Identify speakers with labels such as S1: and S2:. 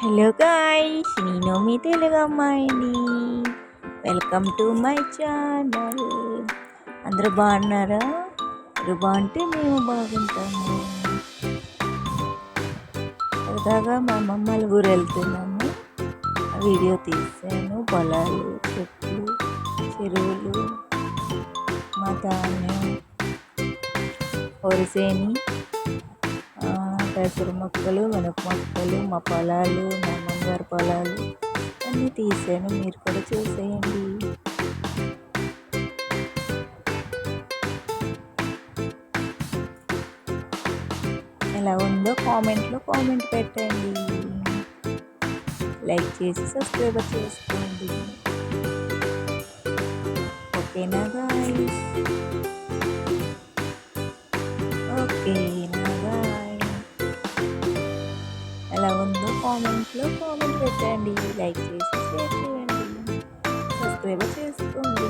S1: Hello guys, నేను మీ తెలుగు అమ్మాయిని. Welcome to my channel. అందరూ బాగున్నారా? అందరూ బాగుంటే మేము బాగుంటాము. సరదాగా మా అమ్మమ్మల ఊరు వెళ్తున్నాము. వీడియో తీసాను. పొలాలు, చెట్లు, చెరువులు, మా ధాన్యం, వరిసేని, పెసర మొక్కలు, మినప మొక్కలు, మా పొలాలు, మా అమ్మగారి పొలాలు అన్నీ తీసాను. మీరు కూడా చూసేయండి. ఎలా ఉందో కామెంట్ పెట్టండి. లైక్ చేసి సబ్స్క్రైబ్ చేసుకోండి. ఓకేనా గాయ్స్? ఓకేనా గాయ్? ఎలా ఉందో కామెంట్ పెట్టండి. లైక్ చేసి షేర్ చేయండి. సబ్స్క్రైబ్ చేసుకోండి.